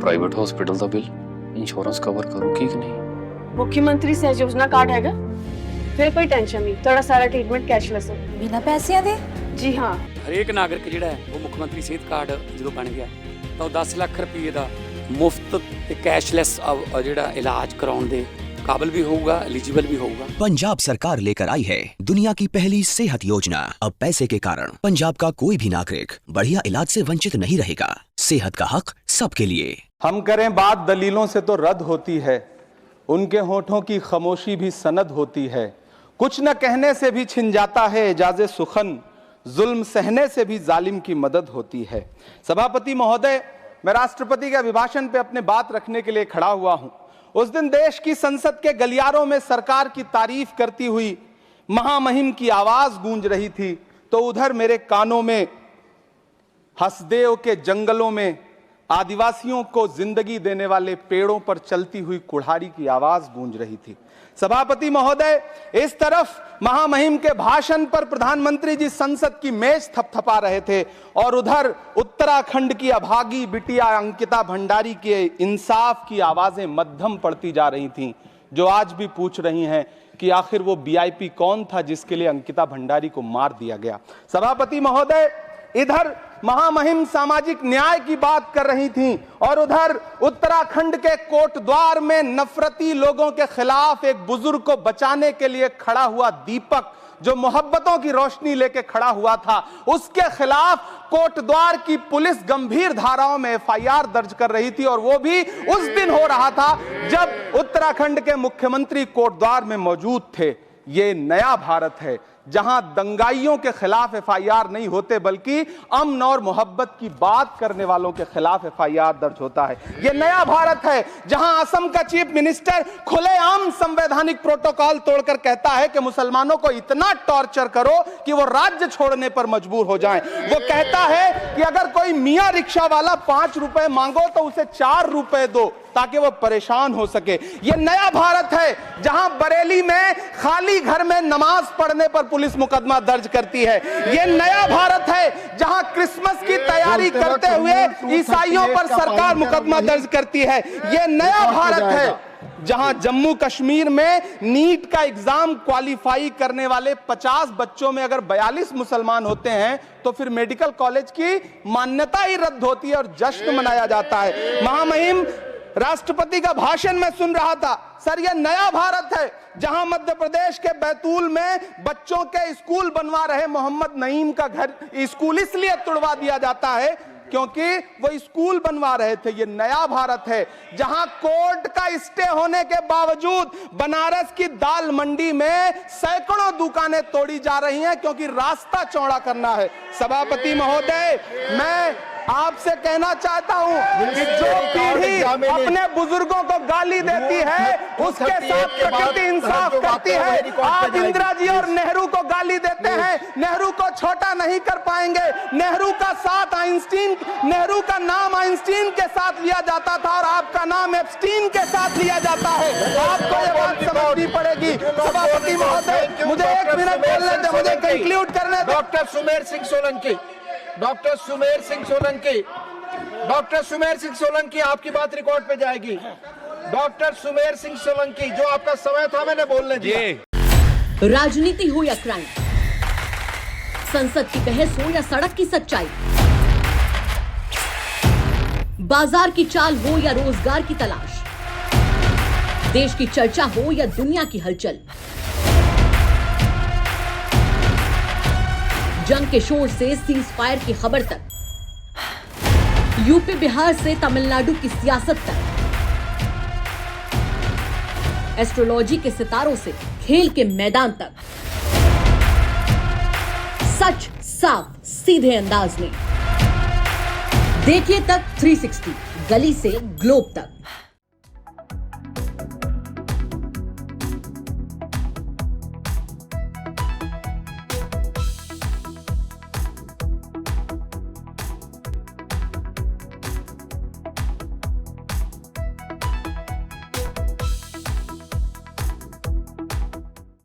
Private hospital का bill insurance cover करूगी कि नहीं? मुख्यमंत्री सहज योजना कार्ड हैगा, फिर कोई टेंशन नहीं, थोड़ा सारा ट्रीटमेंट कैशलेस है। बिना पैसिਆਂ ਦੇ? जी हाँ। ਹਰੇਕ ਨਾਗਰਿਕ ਜਿਹੜਾ ਹੈ ਉਹ ਮੁੱਖ ਮੰਤਰੀ ਸਿਹਤ ਕਾਰਡ ਜਦੋਂ ਬਣ ਗਿਆ ਤਾਂ ਉਹ 10 ਲੱਖ ਰੁਪਏ ਦਾ ਮੁਫਤ ਤੇ ਕੈਸ਼ਲੈਸ ਜਿਹੜਾ ਇਲਾਜ ਕਰਾਉਣ ਦੇ काबिल भी होगा, एलिजिबल भी होगा। पंजाब सरकार लेकर आई है दुनिया की पहली सेहत योजना। अब पैसे के कारण पंजाब का कोई भी नागरिक बढ़िया इलाज से वंचित नहीं रहेगा। सेहत का हक सबके लिए। हम करें बात दलीलों से तो रद्द होती है, उनके होठों की खामोशी भी सनद होती है। कुछ न कहने से भी छिन जाता है एजाज़े सुखन, जुल्म सहने से भी जालिम की मदद होती है। सभापति महोदय, मैं राष्ट्रपति के अभिभाषण पे अपने बात रखने के लिए खड़ा हुआ हूं। उस दिन देश की संसद के गलियारों में सरकार की तारीफ करती हुई महामहिम की आवाज गूंज रही थी, तो उधर मेरे कानों में हसदेव के जंगलों में आदिवासियों को जिंदगी देने वाले पेड़ों पर चलती हुई कुल्हाड़ी की आवाज गूंज रही थी। सभापति महोदय, इस तरफ महामहिम के भाषण पर प्रधानमंत्री जी संसद की मेज थपथपा रहे थे और उधर उत्तराखंड की अभागी बिटिया अंकिता भंडारी के इंसाफ की आवाजें मध्यम पड़ती जा रही थीं, जो आज भी पूछ रही हैं कि आखिर वो वीआईपी कौन था जिसके लिए अंकिता भंडारी को मार दिया गया। सभापति महोदय, इधर महामहिम सामाजिक न्याय की बात कर रही थीं और उधर उत्तराखंड के कोटद्वार में नफरती लोगों के खिलाफ एक बुजुर्ग को बचाने के लिए खड़ा हुआ दीपक, जो मोहब्बतों की रोशनी लेके खड़ा हुआ था, उसके खिलाफ कोटद्वार की पुलिस गंभीर धाराओं में एफआईआर दर्ज कर रही थी। और वो भी उस दिन हो रहा था जब उत्तराखंड के मुख्यमंत्री कोटद्वार में मौजूद थे। ये नया भारत है जहां दंगाइयों के खिलाफ एफआईआर नहीं होते, बल्कि अमन और मोहब्बत की बात करने वालों के खिलाफ एफआईआर दर्ज होता है। यह नया भारत है जहां असम का चीफ मिनिस्टर खुलेआम संवैधानिक प्रोटोकॉल तोड़कर कहता है कि मुसलमानों को इतना टॉर्चर करो कि वो राज्य छोड़ने पर मजबूर हो जाएं। वो कहता है कि अगर कोई मियां रिक्शा वाला 5 रुपए मांगो तो उसे 4 रुपए दो ताकि वो परेशान हो सके। ये नया भारत है जहां बरेली में खाली घर में नमाज पढ़ने पर पुलिस मुकदमा दर्ज करती है। ये नया भारत है जहां क्रिसमस की तैयारी करते हुए ईसाइयों पर सरकार मुकदमा दर्ज करती है। ये नया भारत है जहां जम्मू कश्मीर में नीट का एग्जाम क्वालिफाई करने वाले 50 बच्चों में अगर 42 मुसलमान होते हैं तो फिर मेडिकल कॉलेज की मान्यता ही रद्द होती है और जश्न मनाया जाता है। महामहिम, राष्ट्रपति का भाषण में सुन रहा था। सर, यह नया भारत है जहां मध्य प्रदेश के बैतूल में बच्चों के स्कूल बनवा रहे मोहम्मद नईम का घर स्कूल इसलिए तुड़वा दिया जाता है क्योंकि वो स्कूल बनवा रहे थे। ये नया भारत है जहां कोर्ट का स्टे होने के बावजूद बनारस की दाल मंडी में सैकड़ों दुकानें तोड़ी जा रही हैं क्योंकि रास्ता चौड़ा करना है। सभापति महोदय, मैं आपसे कहना चाहता हूं कि जो पीढ़ी अपने बुजुर्गों को गाली देती है उसके साथ प्रकृति इंसाफ करती है। आज इंदिरा जी और नेहरू को गाली देते हैं, नेहरू को छोटा नहीं कर पाएंगे। नेहरू का साथ आइंस्टीन, नेहरू का नाम आइंस्टीन के साथ लिया जाता था और आपका नाम एप्स्टीन के साथ लिया जाता है। आपको ये बात समझनी पड़ेगी। सभापति महोदय, मुझे 1 मिनट बोलने दें, मुझे कंक्लूड करने दें। Doctor Sumer Singh Solanki, doctor Sumer Singh Solanki, doctor Sumer Singh Solanki, आपकी बात रिकॉर्ड पे जाएगी। डॉक्टर सुमेर सिंह सोलंकी, जो आपका समय था मैंने बोलने दिया। राजनीति हो या क्राइम, संसद की बहस हो या सड़क की सच्चाई, बाजार की चाल हो या रोजगार की तलाश, देश की चर्चा हो या दुनिया की हलचल, जंग के शोर से सीज फायर की खबर तक, यूपी बिहार से तमिलनाडु की सियासत तक, एस्ट्रोलॉजी के सितारों से खेल के मैदान तक, सच साफ सीधे अंदाज में देखिए तक 360, गली से ग्लोब तक।